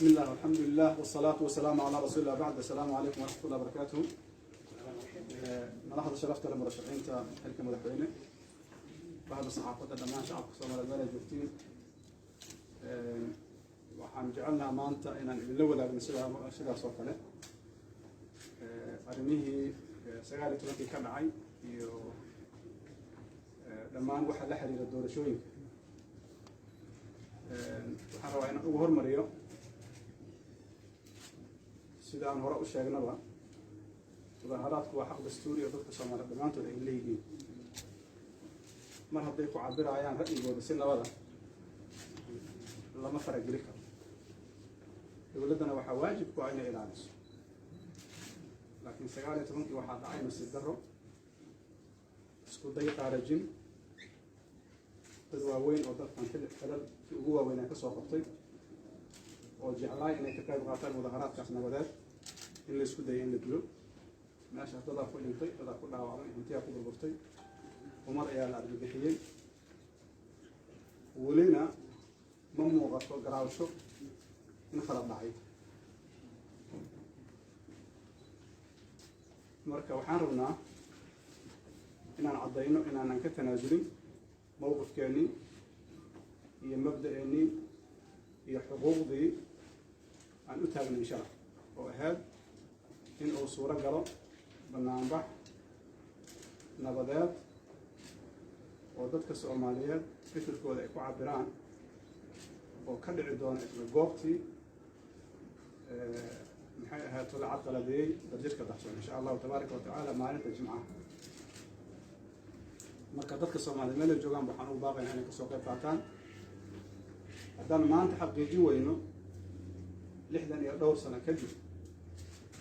بسم الله والحمد لله والصلاة والسلام على رسول الله بعد. السلام عليكم ورحمة الله وبركاته. ملاحظة شرفت للمرشحين حلك مدحوينه بعد الصحافة دمان شعب كسومر البلد جفتين waxaan jecelnaha maanta inaan idinla wadaagno sidaas oo kale arrimihii 19 ka dhacay iyo dhammaan waxa la xiriira doorashooyinka. waxaan rabaa inaan ugu hormariyo sida aan hore u sheegnaba mudaharaadku waa xaq dastuuri oo dadka Soomaaliyeed dhammaantood ay leeyihiin mar hadday ku cabirayaan ra'yigooda si nabada lama farageli karo. dowladdana waxaa waajib ku ah inay ilaaliso, laakiin 19 waxaa dhacay nasiib darro, isku day qaarajin dad waaweyn oo dadkan xilal ugu waaweynaa ka soo qabtay oo jeclaay inay ka qayb qaataan mudaharaadkaas nabadeed in la isku dayay in la dilo. meeshaas dadaa ku dhintay, dadaa ku dhaawacmay, intiyaa ku burburtay, umar ayaa la argagixiyey. welina ma muuqato garaawsho in khalad dhacay. marka waxaan rabnaa inaan caddayno inaanan ka tanaasulin mowqifkeennii iyo mabda'eennii iyo xuquuqdii aan u taagnay shalay oo ahayd in uu suuro galo banaanbax nabadeed oo dadka Soomaaliyeed fikirkooda ay ku cabiraan oo ka dhici doona isla goobtii maxay ahayd la caqaladeeyay darjirka daxsoon insha Allah tabaaraka wa tacaala maalinta Jimcaha. marka dadka Soomaaliyeed meel ay joogaan waxaan u baaqaynaa inay kasoo qayb qaataan. haddaan maanta xaqiijin weyno 60 iyo dhowr sano kadib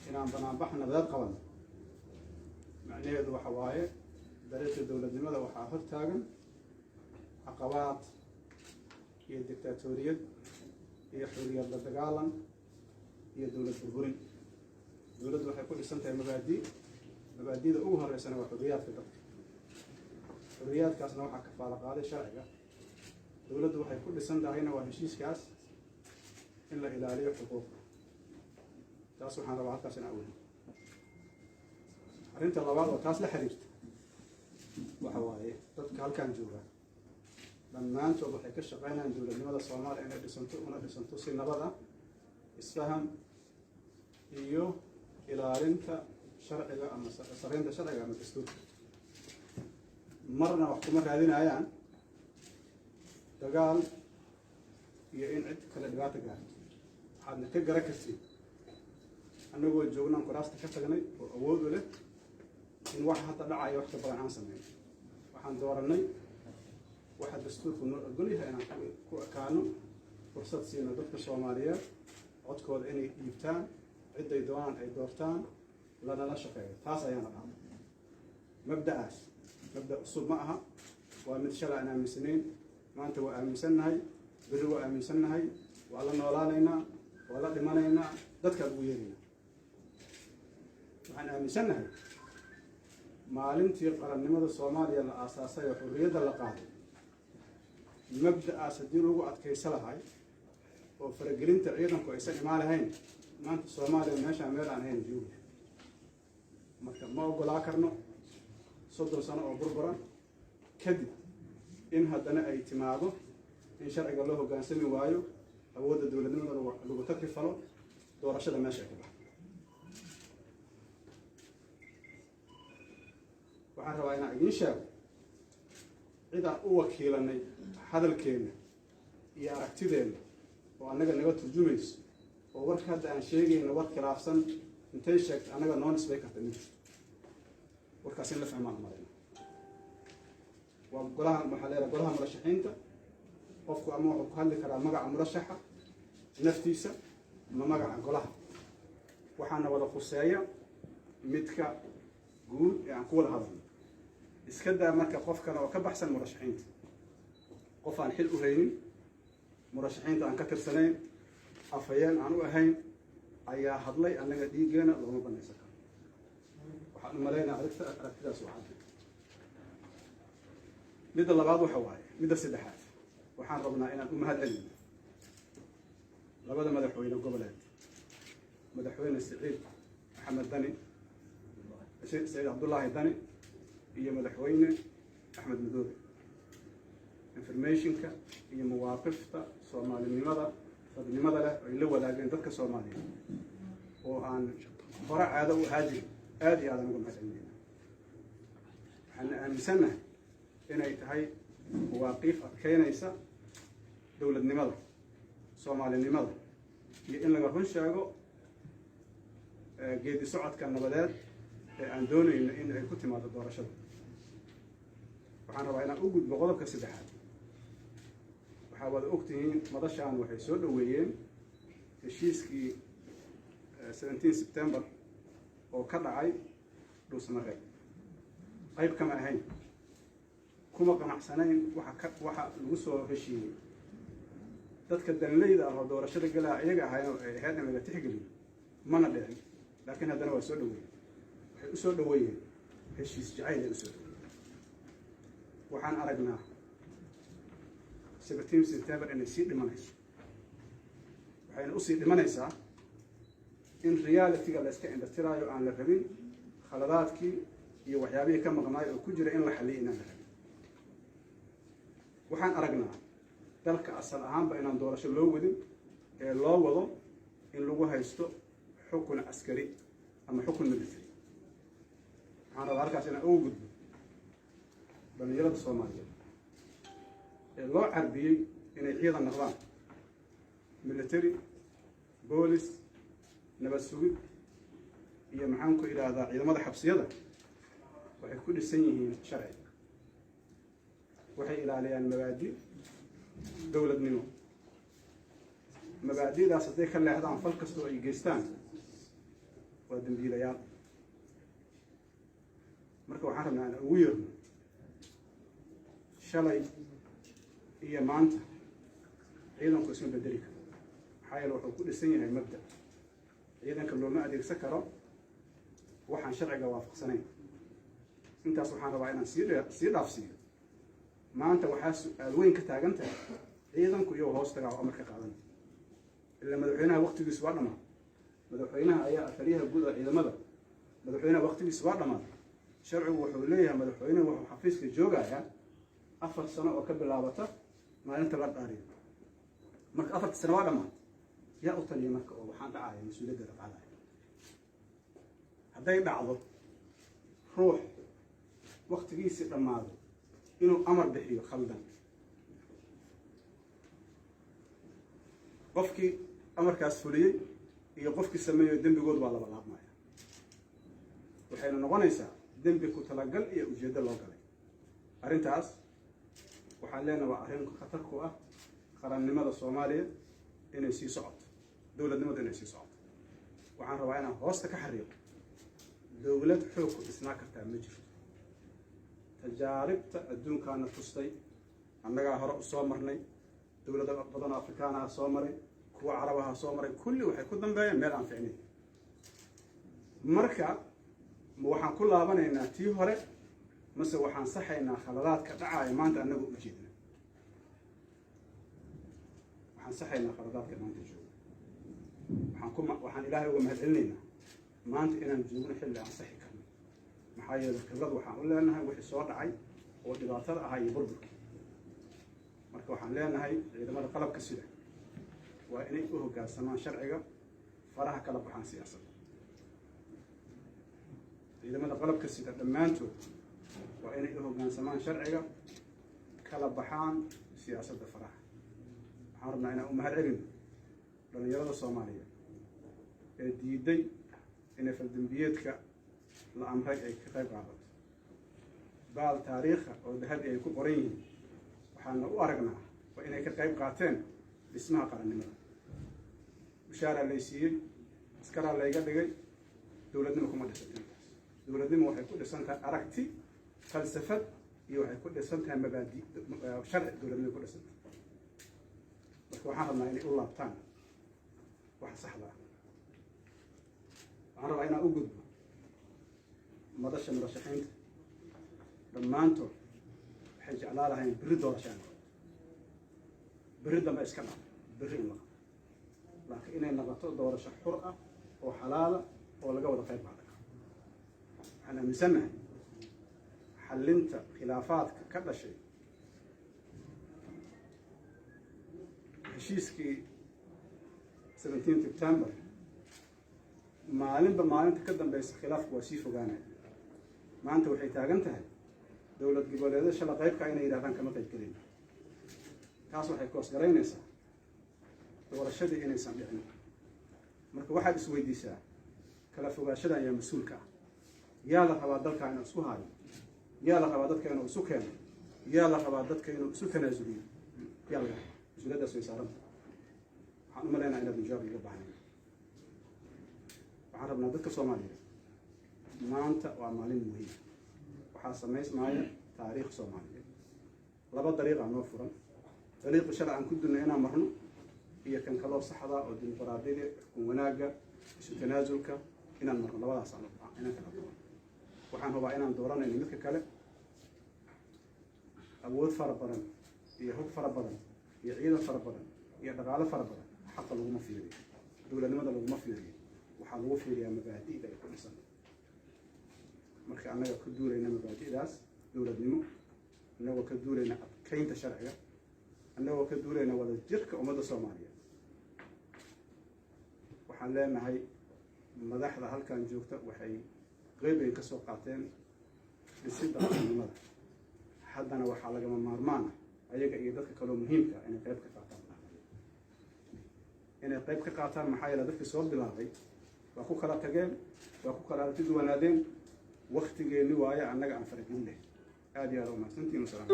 inaan banaanbax nabadeed qabanno, macnaheedu waxa waaye dariiqii dowladnimada waxaa hor taagan caqabaad iyo dictaatoriyad iyo xorriyad la dagaalan iyo dowlad burburin. dowladdu waxay ku dhisan tahay mabaadi'da ugu horeysana waa xorriyaadka dadka. xorriyaadkaasna waxaa kafaalo qaaday sharciga. dowladdu waxay ku dhisan tahayna waa heshiiskaas in la ilaaliyo xuquuqda. taas waxaan rabaa halkaas in awoodo. arrinta labaad oo taas la xiriirta waxa waaye dadka halkan jooga dhammaantood waxay ka shaqaynayaan dowladnimada Soomaaliya inay dhisanto si nabad ah, isfaham iyo ilaalinta sharciga ama sareynta sharciga ama dastuurka. marna wax kuma raadinayaan dagaal iyo in cid kale dhibaato gaarto. waxaadna ka garan kartiin annagoo joognaan kuraasta ka tagnay oo awood u leh in wax hadda dhacayo wax ka badan aan sameyn. waxaan doorannay waxa dastuurku noo ogol yahay inaan ku ekaano, fursad siino dadka Soomaaliyeed codkooda inay dhiibtaan, ciday doonaan ay doortaan, lanala shaqeeyo. taas ayaana dhacday. mabda'aas mabda' cusub ma aha, waa mid shalay aan aaminsanayn, maanta waa aaminsannahay, berri waa aaminsannahay, waa la noolaanaynaa, waa la dhimanaynaa, dadkaan ugu yeeraynaa. waxaan aaminsannahay maalintii qarannimada Soomaaliya la aasaasay oo xorriyadda la qaaday, mabda'aas haddii lagu adkaysa lahay oo faragelinta ciidanku aysan imaan lahayn, maanta Soomaaliya meeshaan meel aan ahayn joogo. marka ma ogolaa karno 30 sano oo burburan kadib in haddana ay timaado in sharciga loo hoggaansami waayo, awoodda dowladnimada lagu takrifalo, doorashada meesha ay ka baxdo. waxaan rabaa inaan idiin sheego cidaan u wakiilanay hadalkeenna iyo aragtideenna oo annaga naga turjumayso oo warka hadda aan sheegayno war khilaafsan intay sheegto annaga noo nisbay karta ma jirto. warkaas in la fahmaan marayna waa golaha waxaa leedahay golaha murashaxiinta. qofku ama wuxuu ku hadli karaa magaca murashaxa naftiisa ama magaca golaha. waxaana wada khuseeya midka guud ee aan ku wada hadalno. iska daa marka qof kale oo ka baxsan murashaxiinta, qof aan xil u haynin, murashaxiinta aan ka tirsanayn, afhayeen aan u ahayn ayaa hadlay. annaga dhiiggeena looma banaysan karo. waxaan u malaynaa aragtidaas waa cadda. midda labaad waxa waaye midda saddexaad waxaan rabnaa inaan u mahad celino labada madaxweyne goboleed madaxweyne Siciid Maxamed Dani Siciid Cabdullaahi Dani iyo madaxweyne Axmed Madoobe informationka iyo mawaaqifta Soomaalinimada dadnimada leh ay la wadaageen dadka Soomaaliyeed oo aan hore caado u haajin aad iyo aad ugu mahadcelinaynaa waxaan aaminsanahay inay tahay mawaaqif adkeynaysa dowladnimada Soomaalinimada iyo in laga run sheego geedi socodka nabadeed ee aan doonayno in ay ku timaado doorashada waxaan rabaa inaan u gudbo qodobka saddexaad waxaa wada ogtihiin madashaan waxay soo dhaweeyeen heshiiskii 17 September oo ka dhacay Dhuusamareeb qayb kama ahayn kuma qanacsanayn waxa lagu soo heshiiyey dadka danleyda ah oo doorashada galaa iyaga ahaayeen ay ahayd in laga tixgeliyo mana dhicin laakiin haddana waa soo dhaweeyeen waxay u soo dhaweeyeen heshiis jacayl ay u soo dhaweeyeen waxaan aragnaa 17 September inay sii dhimanayso waxayna usii dhimanaysaa in reality-ga la iska indhatiraayo aan la rabin khaladaadkii iyo waxyaabihii ka maqnaay oo ku jira in la xalliyo inaan la rabin waxaan aragnaa dalka asal ahaanba inaan doorasho loo wadin ee loo wado in lagu haysto xukun askari ama xukun military waxaan rabaa halkaas inaan ugu gudbo dhalinyarada Soomaaliyeed ee loo carbiyey inay ciidan noqdaan military boolis nabad sugid iyo maxaan ku ilaadaa ciidamada xabsiyada waxay ku dhisan yihiin sharci waxay ilaaliyaan mabaadi dowladnimo mabaadidaas hadday ka leexdaan fal kastoo ay geystaan waa dambiilayaal marka waxaan rabnaa in ugu yeerno shalay iyo maanta ciidanku isma bedeli karo maxaa yeele wuxuu ku dhisan yahay mabda ciidanka looma adeegsan karo waxaan sharciga waafaqsanayn intaas waxaan rabaa inaan sii dhaafsiiyo maanta waxaa su-aal weyn ka taagan tahay ciidanku iyo hoos tagaa oo amarka qaadan ilaa madaxweynaha waqtigiisu waa dhamaaday madaxweynaha ayaa taliyaha guud ee ciidamada madaxweynaha waqtigiisu waa dhamaaday sharcigu wuxuu leeyahay madaxweynuhu wuxuu xafiiska joogayaa 4 sano oo ka bilaabata maalinta la dhaariyo marka 4 sano waa dhamaaday yaa u taliya marka oo waxaan dhacaya mas-uuliyadda dhaqaalaha hadday dhacdo ruux waqtigiisii dhammaado inuu amar bixiyo khaldan qofkii amarkaas fuliyey iyo qofkii sameeyo dembigood waa laba laabmaya waxayna noqonaysaa dembi ku talagal iyo ujeeddo loo galay arrintaas waxaan leenahay waa arrin khatar ku ah qarannimada Soomaaliya inay sii socoto dowladnimada inay sii socoto waxaan rabaa inaan hoosta ka xariiqo dowlad xoog ku dhisnaa kartaa ma jirto tajaaribta adduunkaana tustay annagaa hore u soo marnay dowlado badan oo Afrikaanaha soo maray kuwa Carabaha soo maray kulli waxay ku dambeeyeen meel aan fiicnayn marka waxaan ku laabanaynaa tii hore mase waxaan saxaynaa khaladaadka dhacaya maanta annagu u jeedna waxaan saxaynaa khaladaadka maanta jooga waxaan ilaahay uga mahadcelinaynaa maanta inaan joogno xilli aan saxi karno maxaa yeelay khibrad waxaan u leenahay wixii soo dhacay oo dhibaatada ahaa iyo burburkii marka waxaan leenahay ciidamada qalabka sida waa inay u hoggaansamaan sharciga faraha kala baxaan siyaasadda ciidamada qalabka sida dhammaantood waa inay u hoggaansamaan sharciga kala baxaan siyaasadda faraha waxaan rabnaa inaan u mahad celino dhalinyarada Soomaaliyeed ee diiday inay faldambiyeedka la amray ay ka qayb qaadato baal taariikha oo dahabi ay ku qoran yihiin waxaana u aragnaa waa inay ka qayb qaateen dhismaha qarannimada bushaaraa lay siiyey askaraa layga dhigay dowladnimo kuma dhisantahay dowladnimo waxay ku dhisan tahay aragti falsafad iyo waxay ku dhisan tahay mabaadi sharci dowladnimo ku dhisan tahay marka waxaan rabnaa inay u laabtaan wax saxda ah waxaan rabaa inaan u gudbo madasha murashaxiinta dhammaantood waxay jeclaa lahayn berri doorashaan berri dambe iska dhac berri in la qabo laakiin inay noqoto doorasho xur ah oo xalaala oo laga wada qayb qaadan karo. waxaan aaminsanahay xallinta khilaafaadka ka dhashay heshiiskii 17 September maalinba maalinta ka dambaysa khilaafku waa sii fogaanaya. maanta waxay taagan tahay dowlad goboleedyada shala qaybka inay yidhahdaan kama qayb gelin. taas waxay koosgaraynaysaa doorashadii inaysan dhicin. marka waxaad isweydiisaa kala fogaashada ayaa mas-uulka ah. yaa la rabaa dalka inuu isku haayo? yaa la rabaa dadka inuu isu keeno? yaa la rabaa dadka inuu isu tanaasuliyo? yaa laga rabaa mas-uuliyaddaas way saaranta. waxaan u maleynaha inaad mujaab iga baahnayn. waxaan rabnaa dadka Soomaaliyeed maanta waa maalin muhiim. waxaa samaysmaya taariikh Soomaaliyeed. laba dariiqa noo furan. dariiqi shalay aan ku dunnay inaan marno iyo kan kaloo saxda oo dimuqraadiyada, xukun wanaagga, isu tanaasulka inaan marno. labadaas inaan kala duwan. waxaan hubaa inaan dooranayno midka kale awood fara badan iyo hub fara badan iyo ciidan fara badan iyo dhaqaale fara badan. xaqa laguma fiiriyo, dowladnimada laguma fiiriyo. waxaa lagu fiiriyaa mabaadi'da ay ku dhisan. marka annaga ka duulayna mabaadi'daas dowladnimo, annagoo ka duulayna adkaynta sharciga, annagoo ka duulayna wada jirka ummadda Soomaaliyeed. waxaan leenahay madaxda halkan joogta waxay qayb ay ka soo qaateen dhisidda qaranimada. haddana waxaa lagama maarmaan ah ayaga iyo dadka kaloo muhiimka ah inay qayb ka qaataan. maxaa yeele dadkii soo bilaabay waa ku kala tageen, waa ku kala aragti duwanaadeen. waktigeeni waaye annaga aan faragelin leh. aad iyo aad u mahadsantihiin. wasalaam.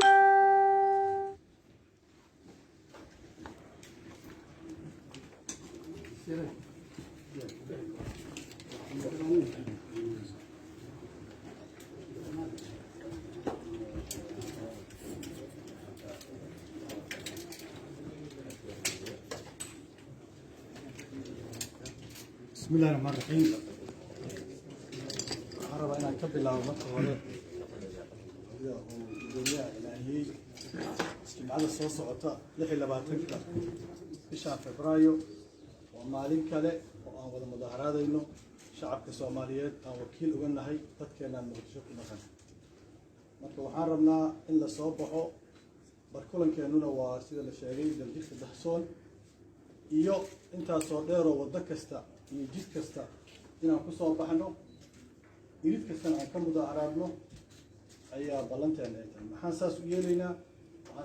بسم الله الرحمن الرحيم. عرب أنا كبل على مطر هذا الدنيا إلهي استمعنا الصوص عطاء لحي لباتنك بشهر فبراير ومالين كله وأول مظاهرات إنه شعب كصوماليات أو وكيل وقلنا هاي تذكرنا المرشق مثلا. مركب وحاربنا إلا صوبحه بركلن كانونا وسيد الشعري دلجيك الدحسون iyo inta soo dheero wada kasta iyo jid kasta inaan ku soo baxno irid kasta aan ka mudaaharaadno ayaa ballanteena ay tahay. maxaan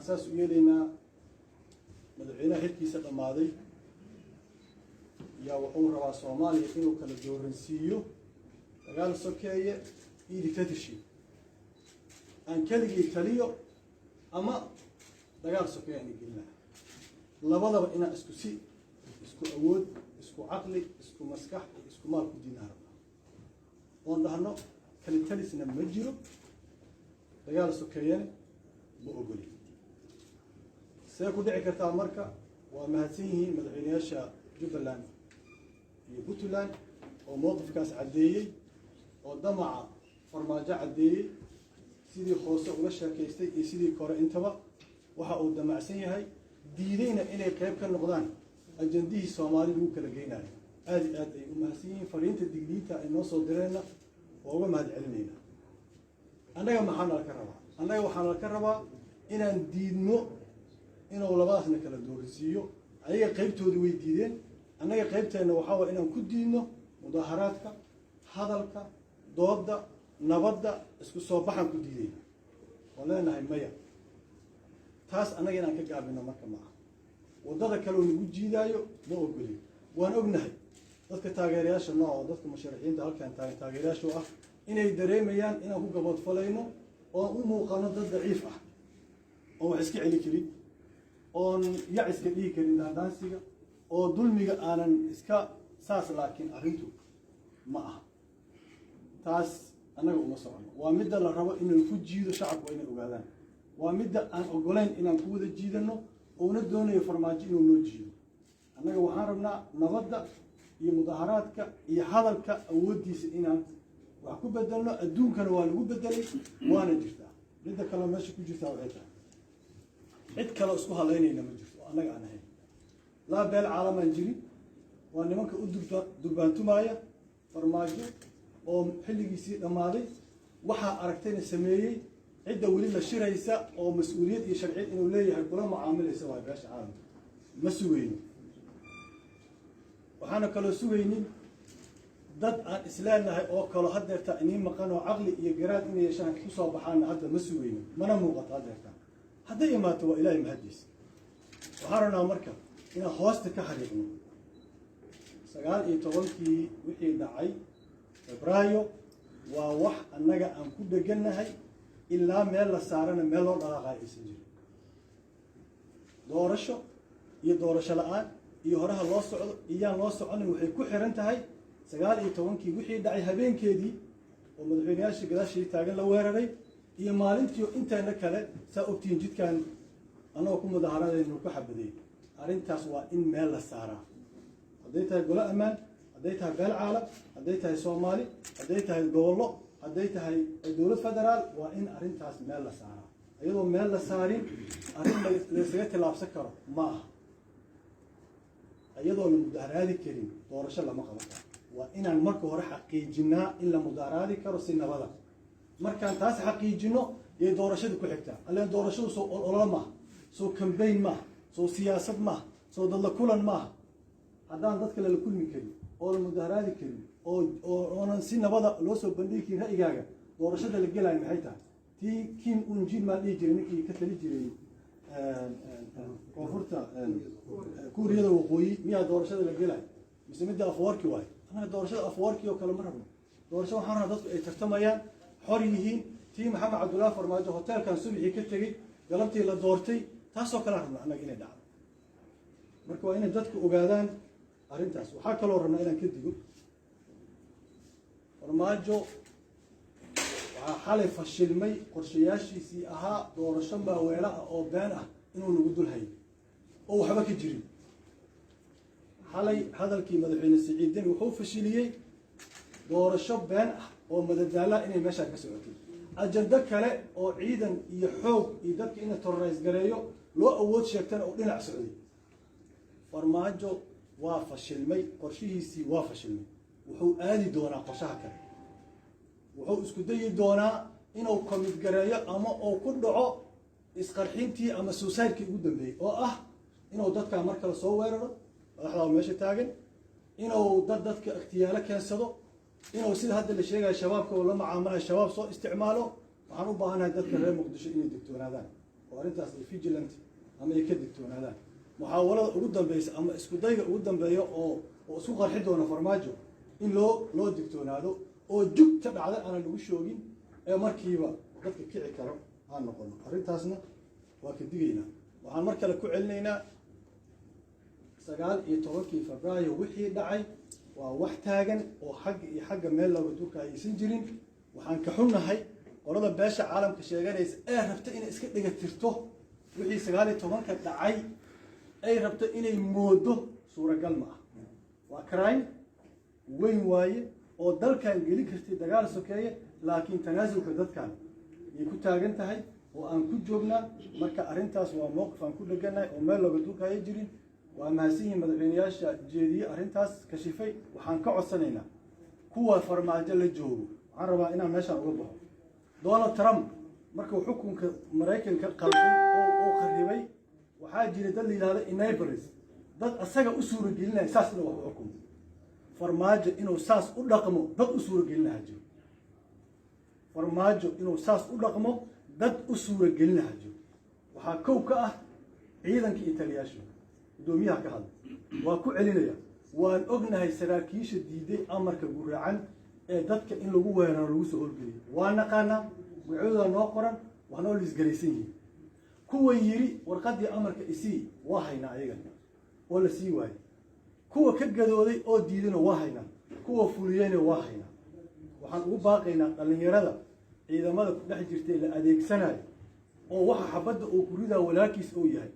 saas u yeelaynaa madaxweynaha xilkiisa dhamaaday yaa wuxuu rabaa Soomaaliya inuu kala dooransiiyo dagaal sokeeye iyo dictatorship. aan keligii taliyo ama dagaal sokeeye aan gelina labadaba inaan isku awood, isku caqli, isku maskax, isku maal ku diin arabna. oon dhahno kala talisna ma jiro, dagaal sokeeyana ma ogoli. see ku dhici kartaa marka? waa mahadsan yihiin madaxweynayaasha Jubbaland iyo Puntland oo mowqifkaas caddeeyey, oo damaca farmaajo caddeeyey, sidii hoose ula sheekaystay iyo sidii kore intaba waxa uu damacsan yahay. diidayna inay qayb ka noqdaan ajandihii Soomaali lagu kala geynayo. aad iyo aad ay u mahadsan yihiin. fariinta digniinta ay noo soo direenna waa uga mahad celinayna. annaga maxaa la ka rabaa? annaga waxaa la ka rabaa inaan diidno inuu labadaasna kala doorisiiyo. ayaga qaybtoodii way diideen, annaga qaybteenna waxaa waa inaan ku diidno mudaaharaadka, hadalka, dooda, nabadda, isku soo baxan ku diidayna. waan leenahay maya, taas annaga inaan ka gaabino marka maaha. wadada kale oo nagu jiidaayo ma ogolin. waan ognahay dadka taageerayaasha oo dadka musharaxiinta halkan taageerayaasha ah inay dareemayaan inaan ku gaboodfalayno oo u muuqano dad daciif ah oo wax iska celi karin, oon yac iska dhigi karin daandaansiga, oo dulmiga aanan iska saas. laakiin arrintu ma aha taas. annaga uma socono. waa midda la rabo inaan ku jiido shacabku inay ogaadaan. waa midda aan ogolayn inaan ku wada jiidano oona doonayo farmaajo inuu noo jiido. annaga waxaan rabnaa nabadda iyo mudaaharaadka iyo hadalka awooddiisa inaan wax ku bedelno. adduunkana waa lagu bedelay, waana jirtaa. midda kale meesha ku jirtaa waxay tahay cid kale isku halaynayna ma jirto oo annaga aan ahayn. laa beel caalamaan jirin, waa nimanka u durbaantumaya farmaajo oo xilligiisii dhammaaday waxaa aragtayna sameeyey cidda weli la shiraysa oo mas-uuliyad iyo sharciyad inuu leeyahay kula mucaamilaysa waa beesha caalamka ma sugayno waxaana kaloo sugaynin dad aan isleenahay oo kalo haddeerta inii maqan oo caqli iyo garaad inay yeeshaan ku soo baxaana hadda ma sugayno mana muuqato haddeerta hadday imaato waa ilaahay mahadiisa waxaan rabnaa marka inaan hoosta ka xariiqno 19 wixii dhacay febraayo waa wax annaga aan ku dhegannahay ilaa meel la saarana meel loo dhaqaaqayo aysan jirin doorasho iyo doorasho la-aan iyo horaha loo socdo iyaan loo soconin waxay ku xiran tahay 19 wixii dhacay habeenkeedii oo madaxweynayaashii gadaashii taagan la weeraray iyo maalintii inteena kale saa ogtihiin jidkan annagoo ku mudaaharadaynu ku xabadeey arrintaas waa in meel la saaraa hadday tahay golo ammaan hadday tahay beel caalam hadday tahay soomaali hadday tahay gobollo hadday tahay dowlad federaal waa in arrintaas meel la saaraa iyadoo meel la saarin arrin laysaga tilaabsan karo ma aha iyadoo la mudaaharaadi karin doorasho lama qaban karo waa inaan marka hore xaqiijinaa in la mudaaharaadi karo si nabada markaan taas xaqiijino yay doorashada ku xigtaa alleen doorashadu soo ololo maaha soo kambayn maaha soo siyaasad maaha soo dadla kulan maaha haddaan dadka lala kulmi karin oo la mudaaharaadi karin oonan si nabada loo soo bandhigi karin ra'yigaaga doorashada la gelaayo maxay tahay tii kim unjin maa dhihi jiray ninkii ka tali jiray koonfurta kuuriyada waqooyi miyaa doorashada la gelaayo mise midda afwarki waayo annaga doorashada afwarki oo kale ma rabno doorasho waxaan rabnaa dadku ay tartamayaan xor yihiin tii maxamed cabdullaahi farmaajo hoteelkan subaxii ka tegey galabtii la doortay taasoo kale rabna annaga inay dhacdo marka waa inay dadku ogaadaan arrintaas waxaa kaloo rabnaa inaan ka digo farmaajo waxaa xalay fashilmay qorshayaashiisii ahaa doorasho maaweelo ah oo been ah inuu nagu dul hayo oo waxba ka jirin xalay hadalkii madaxweyne siciid deni wuxuu fashiliyey doorasho been ah oo madadaala inay meeshaa ka socotay ajando kale oo ciidan iyo xoog iyo dadka in la terrorize gareeyo loo awood sheegtana oo dhinac socday farmaajo waa fashilmay qorshihiisii waa fashilmay wuxuu aadi doonaa qorshaha kale wuxuu isku dayi doonaa inuu komid gareeyo ama uu ku dhaco isqarxintii ama suusaydkii ugu dambeeyey oo ah inuu dadkaa mar kale soo weeraro madaxdaa meesha taagan inuu dadka ikhtiyaalo keensado inuu sida hadda la sheegayo shabaabka oo la macaamalayo shabaab soo isticmaalo waxaan u baahanahay dadka reer muqdisho inay digtoonaadaan oo arrintaas ay vigilant ama ay ka digtoonaadaan muxaawalada ugu dambeysa ama isku dayga ugu dambeeya oo isku qarxi doona farmaajo in loo digtoonaado oo jugta dhacda aanan lagu shoogin ee markiiba dadka kici karo aan noqono arrintaasna waa ka digaynaa waxaan mar kale ku celinaynaa 19 febraayo wixii dhacay waa wax taagan oo xagga iyo xagga meel looga durka aysan jirin waxaan ka xunnahay qolada beesha caalamka sheeganaysa ee rabta inay iska dhiga tirto wixii 19 dhacay ay rabto inay moodo suuragal ma ah waa crime weyn waaye oo dalkan geli kartay dagaal sokeeye laakiin tanaasulka dadkan ay ku taagan tahay oo aan ku joognaa marka arrintaas waa mowqif aan ku dheganahay oo meel looga durka ay jirin waa mahadsanyihiin madaxweynayaasha jeediyey arrintaas kashifay waxaan ka codsanaynaa kuwa farmaajo la joogo waxaan rabaa inaan meeshaan uga baxo Donald Trump markuu xukunka Mareykanka qalbay oo qarribay waxaa jira dad la yiraahdo enablers dad asaga u suuragelinaya saas inuu wax u xukumo farmaajo inuu saas u dhaqmo dad u suuragelinaya jiro farmaajo inuu saas u dhaqmo dad u suuragelinaya jiro waxaa kow ka ah ciidanka Italiyaasha gudoomiyaha ka hadlay waa ku celinaya waan ognahay saraakiisha diiday amarka guraacan ee dadka in lagu weeraro lagu soo horgeliyo waa naqaana magacooda noo qoran waxna oo lisgaraysan yihiin kuwa yiri warqadii amarka isii waa haynaa ayaga oo la sii waayay kuwa ka gadooday oo diidana waa haynaa kuwa fuliyayna waa haynaa waxaan ugu baaqaynaa dhalinyarada ciidamada ku dhex jirtay la adeegsanayo oo waxa xabadda uu ku ridaa walaalkiis oo yahay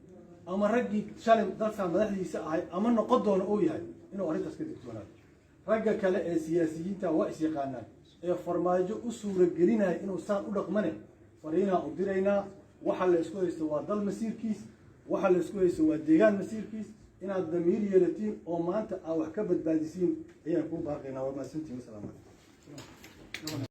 ama raggii shalay dalka madaxdiisa ahay ama noqon doona oo yahay inuu arrintaas ka digtoonaado ragga kale ee siyaasiyiinta waa is yaqaanaan ee farmaajo u suuragelinaya inuu saan u dhaqmane fariinaa u diraynaa waxa la isku haysto waa dal masiirkiis waxa la isku haysto waa deegaan masiirkiis inaad damiir yeelatiin oo maanta aa wax ka badbaadisiin ayaan kuu baaqaynaa. waa mahadsantihiin. wasalaam calaykum.